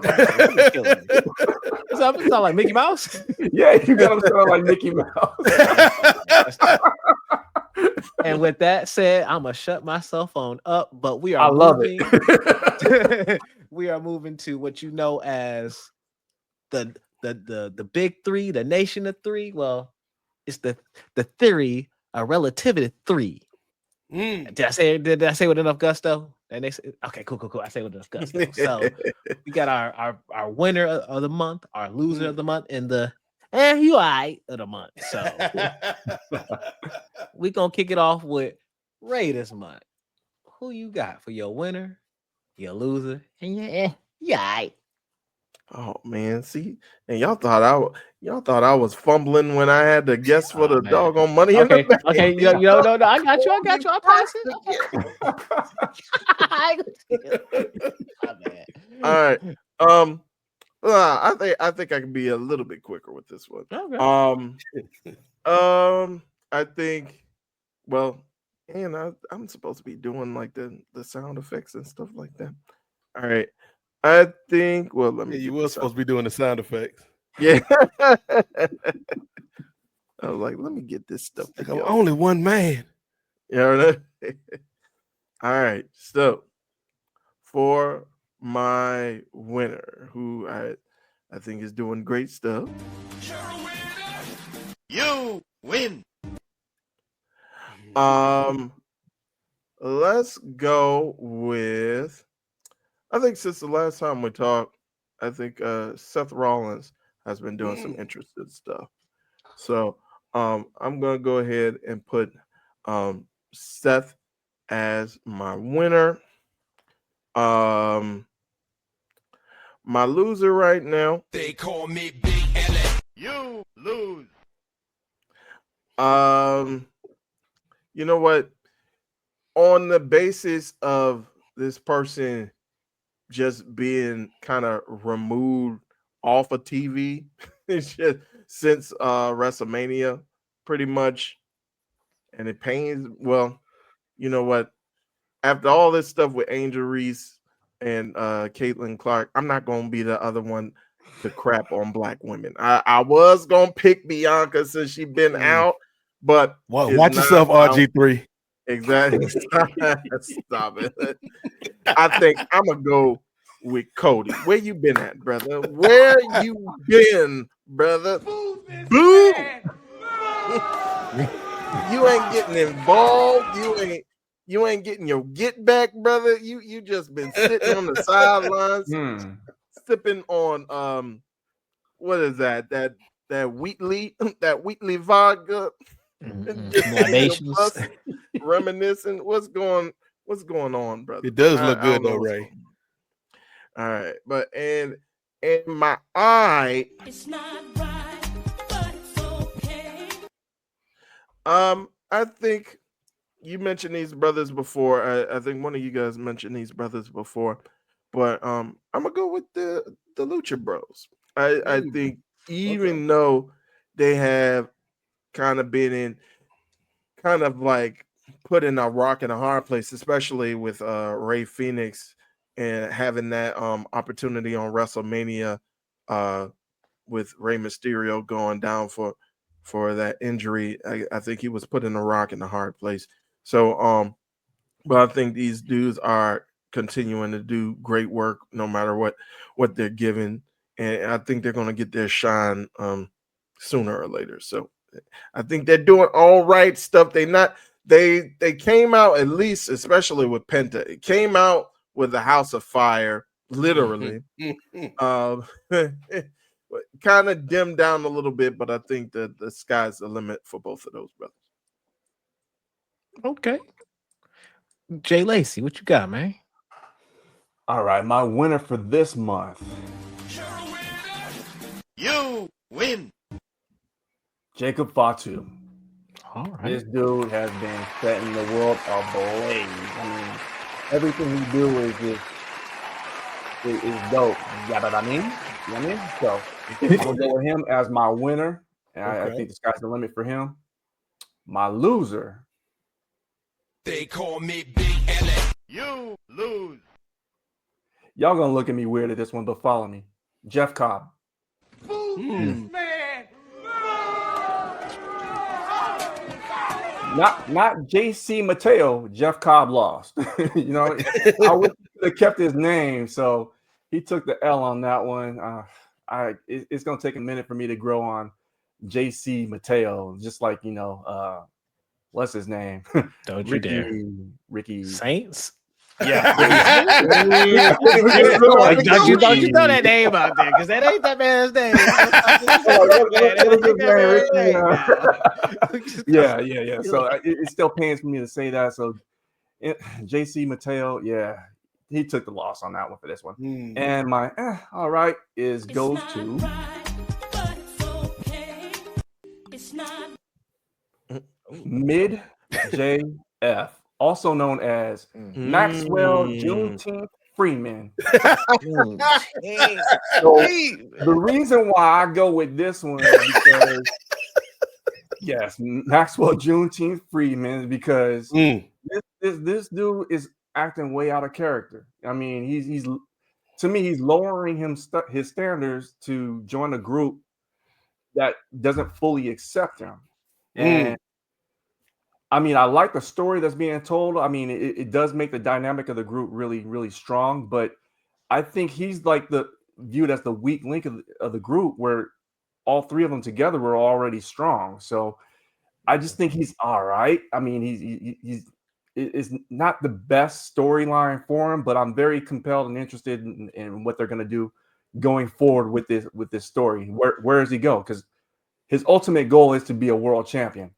You're killing me. It's not like Mickey Mouse. Yeah, you got him sound like Mickey Mouse. And with that said, I'm gonna shut my cell phone up. But we I are love moving. it. We are moving to what you know as the big three, the nation of three. Well, it's the theory of Relativity-3. Did I say with enough gusto? And they say, okay, cool. I say with enough gusto. So we got our winner of the month, our loser of the month, and the you alright of the month. So we gonna kick it off with Ray this month. Who you got for your winner, your loser, and you alright? Oh man, see, and y'all thought I was fumbling when I had to guess for the doggone money in the bank. Okay, no, I got you. I'll pass it. All right. I think I can be a little bit quicker with this one. Okay. I think, well, and I'm supposed to be doing like the sound effects and stuff like that. All right. I think, well, let me. You were supposed to be doing the sound effects. Yeah. I was like, let me get this stuff together. I'm only one man. Yeah. All right. So for my winner, who I think is doing great stuff. You win. Let's go with, I think since the last time we talked, I think Seth Rollins has been doing some interesting stuff. So I'm gonna go ahead and put Seth as my winner. My loser right now. They call me Big L. You lose. You know what? On the basis of this person just being kind of removed off of TV it's just since WrestleMania, pretty much. And it pains. Well, you know what? After all this stuff with Angel Reese and Caitlin Clark, I'm not gonna be the other one to crap on black women. I was gonna pick Bianca since she's been out, but watch yourself, RG3. Exactly. Stop it. I think I'm gonna go with Cody. Where you been at, brother? Where you been, brother? Boo! You ain't getting involved. You ain't getting your get back, brother. You just been sitting on the sidelines, sipping on what is that? That Wheatley vodka. Reminiscing. What's going on, brother? It does look good though, Ray. All right, but and my eye. It's not right, but it's okay. I think you mentioned these brothers before. I think one of you guys mentioned these brothers before, but I'm gonna go with the Lucha Bros. I think even though they have kind of been in, kind of like put in a rock and a hard place, especially with Rey Fenix and having that opportunity on WrestleMania with Rey Mysterio going down for that injury. I think he was put in a rock and a hard place. So but I think these dudes are continuing to do great work no matter what they're given, and I think they're going to get their shine sooner or later. So I think they're doing all right stuff. They came out, at least especially with Penta, it came out with the House of Fire, literally. Kind of dimmed down a little bit, but I think that the sky's the limit for both of those brothers. Okay. Jey Lacey, what you got, man? All right, my winner for this month. You win. Jacob Fatu. All right. This dude has been setting the world ablaze. I mean, everything he do is just is dope. Yeah, but I mean, so I'm gonna go with him as my winner, and I think the sky's the limit for him. My loser. They call me Big L. You lose. Y'all gonna look at me weird at this one, but follow me. Jeff Cobb. Man. Not JC Mateo. Jeff Cobb lost. You know, I would have kept his name, so he took the L on that one. It's gonna take a minute for me to grow on JC Mateo, just like what's his name? Don't you dare. Ricky Saints? Yeah. Like, don't you throw that name out there, because that ain't that man's name. Yeah. So it still pains for me to say that. So JC Mateo, yeah, he took the loss on that one for this one. And my all right goes to Mid JF, also known as Maxwell Juneteenth Freeman. So the reason why I go with this one is because yes, Maxwell Juneteenth Freeman, because this dude is acting way out of character. I mean, he's to me, he's lowering his standards to join a group that doesn't fully accept him. And I mean, I like the story that's being told. I mean, it does make the dynamic of the group really, really strong. But I think he's like viewed as the weak link of the group, where all three of them together were already strong. So I just think he's all right. I mean, it's not the best storyline for him, but I'm very compelled and interested in what they're going to do going forward with this story. Where does he go? Because his ultimate goal is to be a world champion.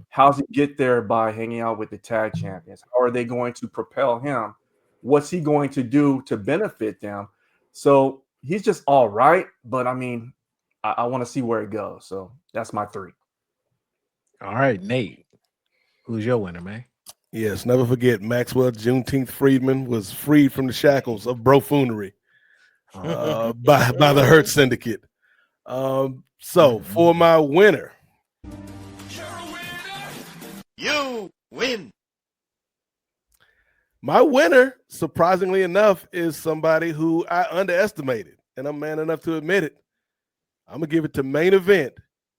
How's he get there? By hanging out with the tag champions. How are they going to propel him? What's he going to do to benefit them? So he's just all right, but I mean, I want to see where it goes. So that's my 3. All right, Nate, who's your winner, man? Yes, never forget Maxwell Juneteenth Freedman was freed from the shackles of brofoonery by the Hurt Syndicate. So for my winner, You win. my winner, surprisingly enough, is somebody who I underestimated, and I'm man enough to admit it. I'm gonna give it to main event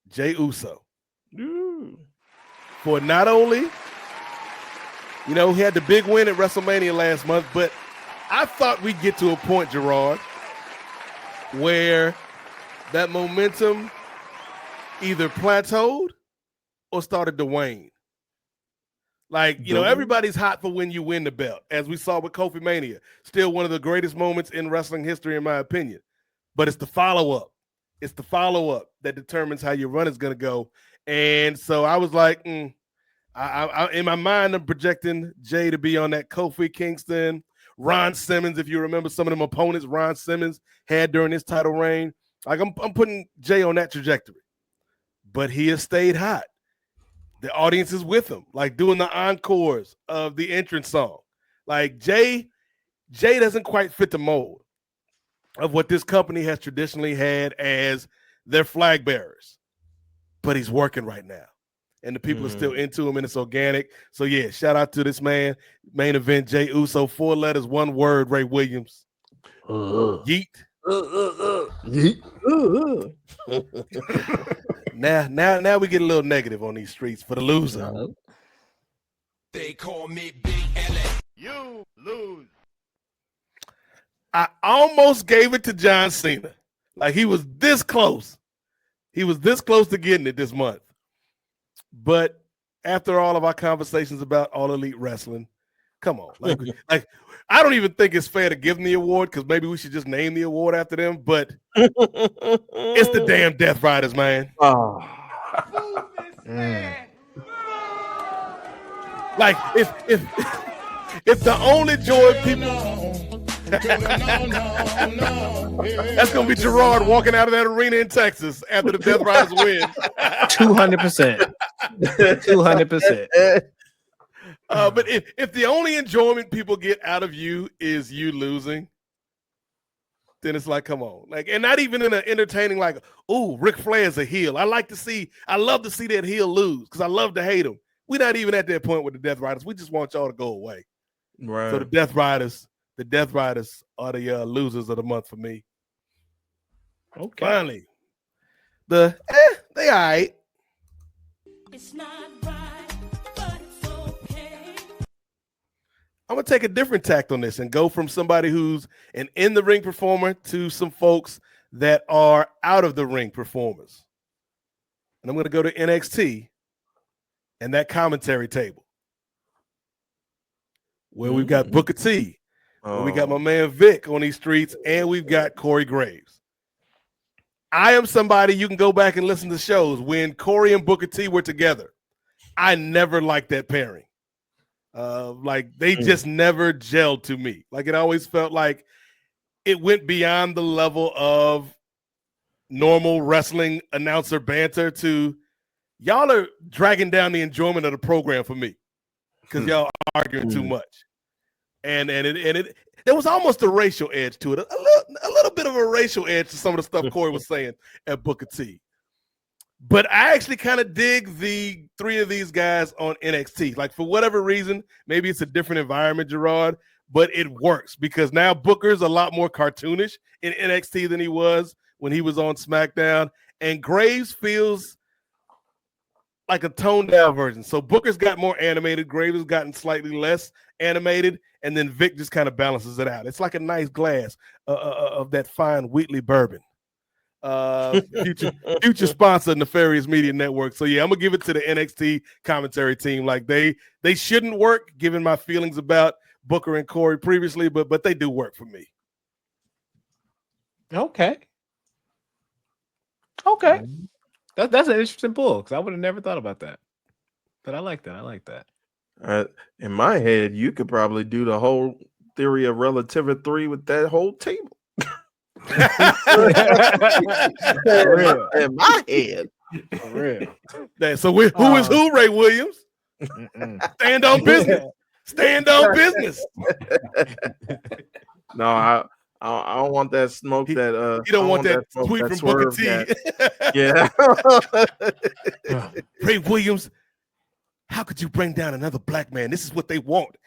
Jey Uso. For not only, he had the big win at WrestleMania last month, but I thought we'd get to a point, Girard, where that momentum either plateaued or started to wane. Like, everybody's hot for when you win the belt, as we saw with Kofi Mania. Still one of the greatest moments in wrestling history, in my opinion. But it's the follow-up. It's the follow-up that determines how your run is going to go. And so I was like, I in my mind, I'm projecting Jey to be on that Kofi Kingston, Ron Simmons, if you remember some of them opponents Ron Simmons had during his title reign. Like, I'm putting Jey on that trajectory. But he has stayed hot. The audience is with him, like doing the encores of the entrance song. Like, Jey doesn't quite fit the mold of what this company has traditionally had as their flag bearers. But he's working right now. And the people are still into him, and it's organic. So, yeah, shout out to this man. Main event, Jey Uso. 4 letters, 1 word, Ray Williams. Yeet. Yeet. Now we get a little negative on these streets for the loser. They call me Big LA. You lose. I almost gave it to John Cena. Like, he was this close. He was this close to getting it this month. But after all of our conversations about All Elite Wrestling, come on. Like I don't even think it's fair to give them the award, because maybe we should just name the award after them. But it's the damn Death Riders, man. Oh. Like, if the only joy people that's gonna be Girard walking out of that arena in Texas after the Death Riders win. 200%. 200%. But if the only enjoyment people get out of you is you losing, then it's like, come on. Like, and not even in an entertaining, like, ooh, Ric Flair's a heel. I love to see that heel lose, because I love to hate him. We're not even at that point with the Death Riders. We just want y'all to go away. Right. So the Death Riders, the Death Riders are the losers of the month for me. Okay. Finally, they all right. It's not right, but it's okay. I'm gonna take a different tact on this and go from somebody who's an in-the-ring performer to some folks that are out of the ring performers. And I'm gonna go to NXT and that commentary table where we've got Booker T, where we got my man Vic on these streets, and we've got Corey Graves. I am somebody you can go back and listen to shows when Corey and Booker T were together. I never liked that pairing. Like they just never gelled to me. Like it always felt like it went beyond the level of normal wrestling announcer banter to y'all are dragging down the enjoyment of the program for me because y'all are arguing too much. And there was almost a racial edge to it, a little bit of a racial edge to some of the stuff Corey was saying at Booker T. But I actually kind of dig the three of these guys on NXT. Like for whatever reason, maybe it's a different environment, Girard, but it works because now Booker's a lot more cartoonish in NXT than he was when he was on SmackDown. And Graves feels like a toned down version. So Booker's got more animated. Graves has gotten slightly less animated. And then Vic just kind of balances it out. It's like a nice glass of that fine Wheatley bourbon. Future sponsor, Nefarious Media Network. So yeah, I'm gonna give it to the NXT commentary team. Like they shouldn't work, given my feelings about Booker and Corey previously, but they do work for me. Okay. That's an interesting pull because I would have never thought about that. But I like that. In my head, you could probably do the whole theory of Relativity-3 with that whole table. In my head. For real. So who is who, Ray Williams? Stand on business. Stand on business. No, I don't want that smoke. You don't want that tweet from Booker T. Yeah. Ray Williams, how could you bring down another black man? This is what they want.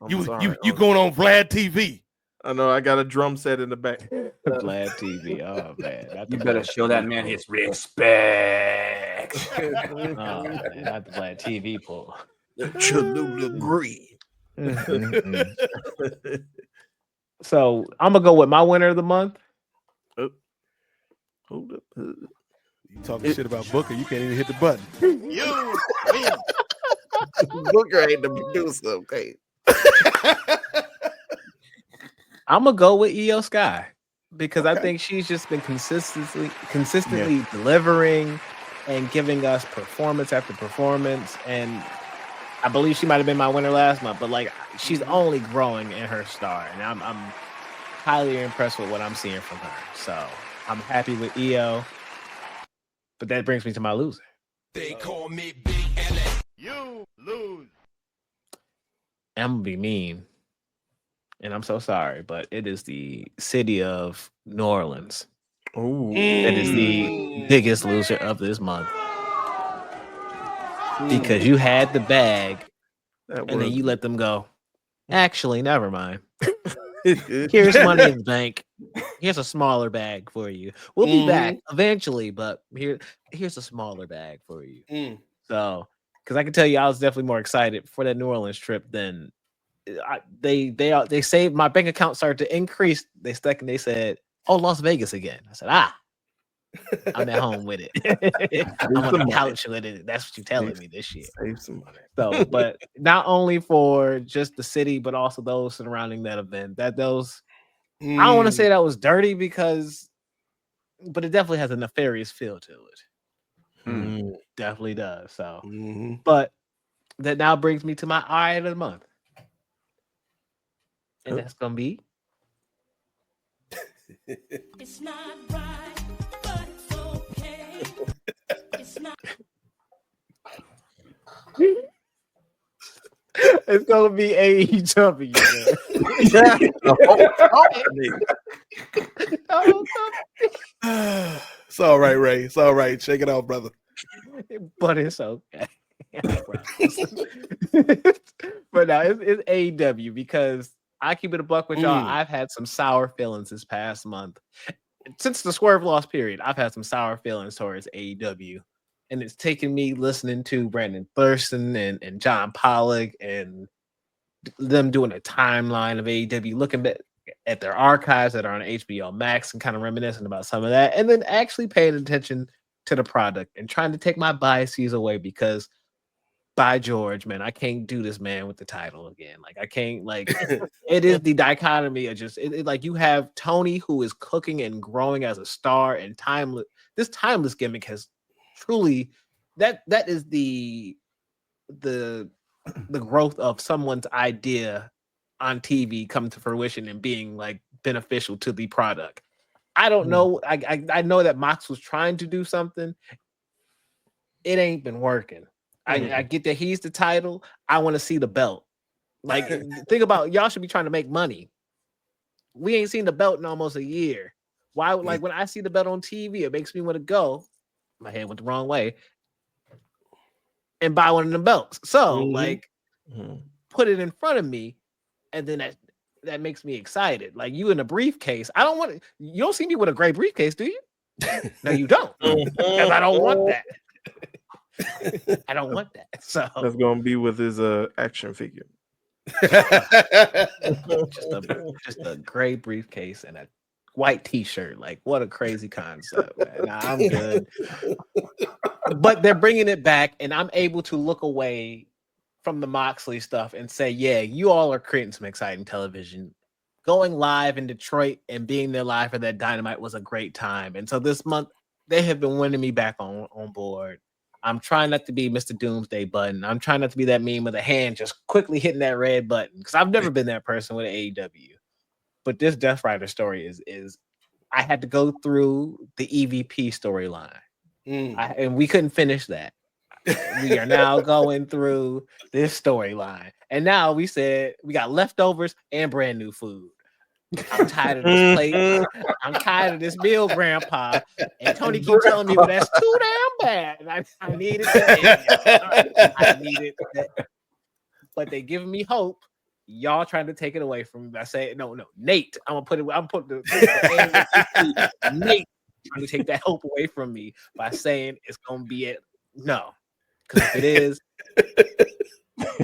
You going on Vlad TV. I know I got a drum set in the back. Vlad TV. Oh man. You better show that man his respect. Oh man, not the Vlad TV pull. Absolutely agree. So I'm gonna go with my winner of the month. Hold up. You talking shit about Booker, you can't even hit the button. Booker ain't the producer, okay? I'm gonna go with Io Sky because I think she's just been consistently delivering and giving us performance after performance. And I believe she might have been my winner last month, but like she's only growing in her star, and I'm highly impressed with what I'm seeing from her. So I'm happy with Io, but that brings me to my loser. They call me Big LA. You lose. I'm gonna be mean, and I'm so sorry, but it is the city of New Orleans. Oh, that is the biggest loser of this month because you had the bag and then you let them go. Actually, never mind. Here's money in the bank. Here's a smaller bag for you. We'll be back eventually, but here's a smaller bag for you. So, because I can tell you, I was definitely more excited for that New Orleans trip than they saved. My bank account started to increase. They said, "Oh, Las Vegas again." I said, I'm at home with it. I'm on the couch with it. That's what you're telling me this year. Save some money. So, but not only for just the city, but also those surrounding that event. I don't want to say that was dirty but it definitely has a nefarious feel to it. Definitely does. So, but that now brings me to my eye of the month, and that's gonna be. It's not right, but it's okay. It's not. It's gonna be AEW. It's all right, Ray. It's all right. Shake it off, brother. But it's okay. But now it's AEW because I keep it a buck with y'all. I've had some sour feelings this past month. Since the Swerve loss period, I've had some sour feelings towards AEW. And it's taken me listening to Brandon Thurston and John Pollock and them doing a timeline of AEW, looking at their archives that are on HBO Max and kind of reminiscing about some of that, and then actually paying attention to the product and trying to take my biases away because, by George, man, I can't do this man with the title again. Like I can't, like it is the dichotomy of just like you have Tony who is cooking and growing as a star and timeless. This timeless gimmick has truly that is the growth of someone's idea on TV come to fruition and being like beneficial to the product. I don't know. I know that Mox was trying to do something. It ain't been working. I get that he's the title. I want to see the belt. Like, think about y'all should be trying to make money. We ain't seen the belt in almost a year. Why? Like when I see the belt on TV, it makes me want to go. My head went the wrong way. And buy one of them belts. So like, put it in front of me, and then that makes me excited. Like you in a briefcase. I don't want it. You don't see me with a gray briefcase, do you? No, you don't. Because I don't want that. I don't want that. So that's gonna be with his action figure. just a gray briefcase and a white t-shirt. Like what a crazy concept, man. Nah, I'm good. But they're bringing it back, and I'm able to look away from the Moxley stuff and say, yeah, you all are creating some exciting television. Going live in Detroit and being there live for that Dynamite was a great time. And so this month, they have been winning me back on board. I'm trying not to be Mr. Doomsday Button. I'm trying not to be that meme with a hand just quickly hitting that red button, because I've never been that person with AEW. But this Death Rider story is I had to go through the EVP storyline. And we couldn't finish that. We are now going through this storyline. And now we said we got leftovers and brand new food. I'm tired of this plate. I'm tired of this meal, Grandpa. And Tony keeps telling me, well, that's too damn bad. And I needed that. I needed that. But they giving me hope. Y'all trying to take it away from me. I say, no, Nate. I'm gonna put the Nate trying to take that hope away from me by saying it's gonna be it. No. Because if it is,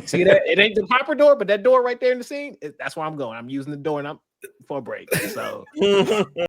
see that it ain't the proper door, but that door right there in the scene, that's where I'm going. I'm using the door and I'm for a break. So